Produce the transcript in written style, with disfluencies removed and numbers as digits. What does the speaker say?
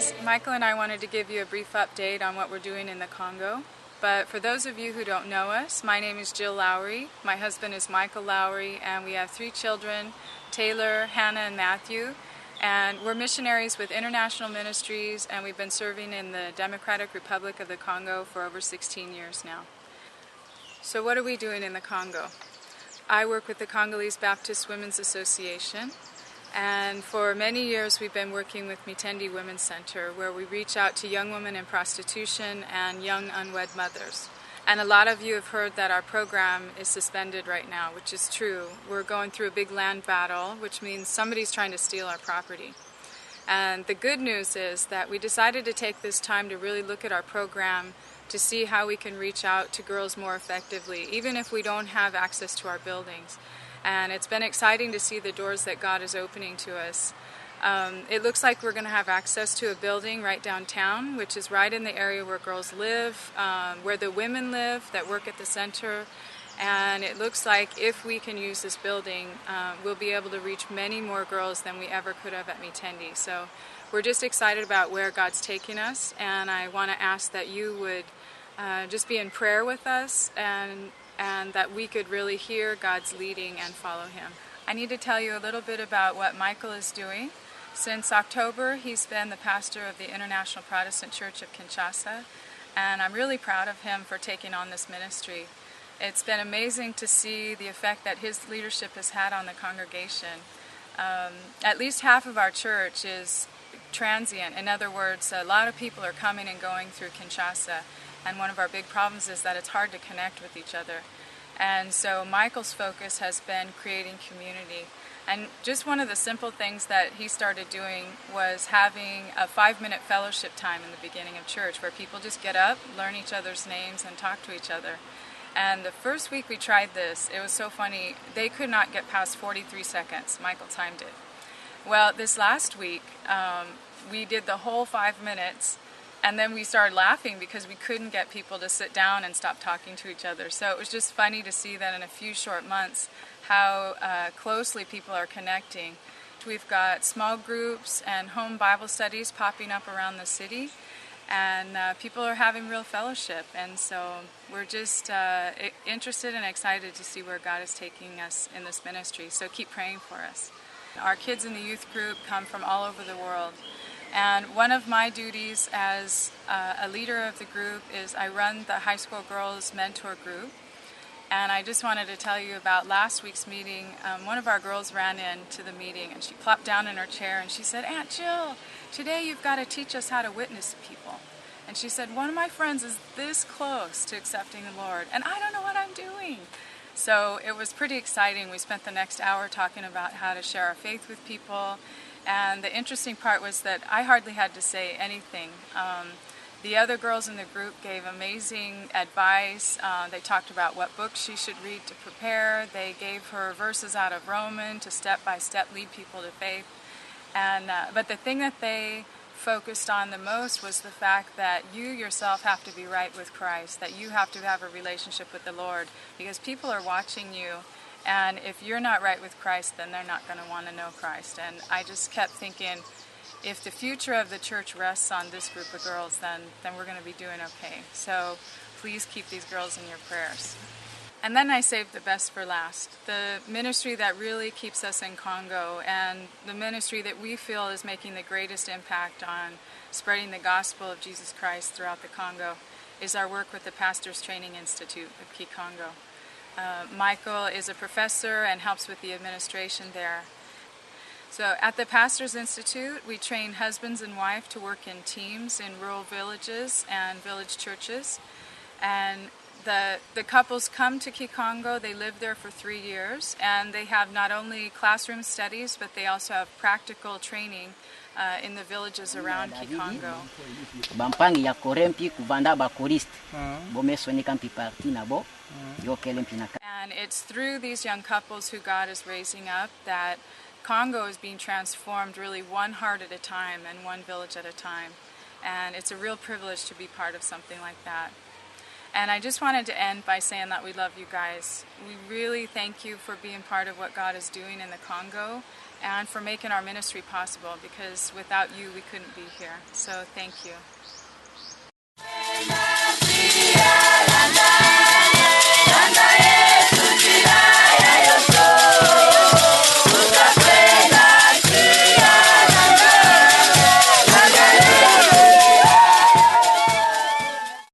guys, Michael and I wanted to give you a brief update on what we're doing in the Congo. But for those of you who don't know us, my name is Jill Lowery, my husband is Michael Lowery, and we have 3 children, Taylor, Hannah, and Matthew. And we're missionaries with international ministries, and we've been serving in the Democratic Republic of the Congo for over 16 years now. So what are we doing in the Congo? I work with the Congolese Baptist Women's Association. And for many years we've been working with Mitendi Women's Center, where we reach out to young women in prostitution and young unwed mothers. And a lot of you have heard that our program is suspended right now, which is true. We're going through a big land battle, which means somebody's trying to steal our property. And the good news is that we decided to take this time to really look at our program to see how we can reach out to girls more effectively, even if we don't have access to our buildings. And it's been exciting to see the doors that God is opening to us. It looks like we're going to have access to a building right downtown, which is right in the area where girls live, where the women live that work at the center. And it looks like if we can use this building, we'll be able to reach many more girls than we ever could have at Mitendi. So we're just excited about where God's taking us, and I want to ask that you would just be in prayer with us and that we could really hear God's leading and follow Him. I need to tell you a little bit about what Michael is doing. Since October, he's been the pastor of the International Protestant Church of Kinshasa, and I'm really proud of him for taking on this ministry. It's been amazing to see the effect that his leadership has had on the congregation. At least half of our church is transient. In other words, a lot of people are coming and going through Kinshasa, and one of our big problems is that it's hard to connect with each other. And so Michael's focus has been creating community. And just one of the simple things that he started doing was having a 5-minute fellowship time in the beginning of church where people just get up, learn each other's names, and talk to each other. And the first week we tried this, it was so funny. They could not get past 43 seconds. Michael timed it. Well, this last week, we did the whole 5 minutes, and then we started laughing because we couldn't get people to sit down and stop talking to each other. So it was just funny to see that in a few short months how closely people are connecting. We've got small groups and home Bible studies popping up around the city, and people are having real fellowship. And so we're just interested and excited to see where God is taking us in this ministry. So keep praying for us. Our kids in the youth group come from all over the world. And one of my duties as a leader of the group is I run the high school girls mentor group. And I just wanted to tell you about last week's meeting. One of our girls ran into the meeting and she plopped down in her chair and she said, "Aunt Jill, today you've got to teach us how to witness to people." And she said, "One of my friends is this close to accepting the Lord, and I don't know what I'm doing." So it was pretty exciting. We spent the next hour talking about how to share our faith with people. And the interesting part was that I hardly had to say anything. The other girls in the group gave amazing advice. They talked about what books she should read to prepare. They gave her verses out of Romans to step-by-step lead people to faith. But the thing that they focused on the most was the fact that you yourself have to be right with Christ, that you have to have a relationship with the Lord, because people are watching you. And if you're not right with Christ, then they're not going to want to know Christ. And I just kept thinking, if the future of the church rests on this group of girls, then we're going to be doing okay. So please keep these girls in your prayers. And then I saved the best for last. The ministry that really keeps us in Congo, and the ministry that we feel is making the greatest impact on spreading the gospel of Jesus Christ throughout the Congo, is our work with the Pastors Training Institute of Congo. Michael is a professor and helps with the administration there. So at the Pastors Institute, we train husbands and wives to work in teams in rural villages and village churches. And the couples come to Congo, they live there for 3 years, and they have not only classroom studies, but they also have practical training in the villages around Congo. And it's through these young couples who God is raising up that Congo is being transformed really one heart at a time and one village at a time. And it's a real privilege to be part of something like that. And I just wanted to end by saying that we love you guys. We really thank you for being part of what God is doing in the Congo. and for making our ministry possible, because without you we couldn't be here. So thank you.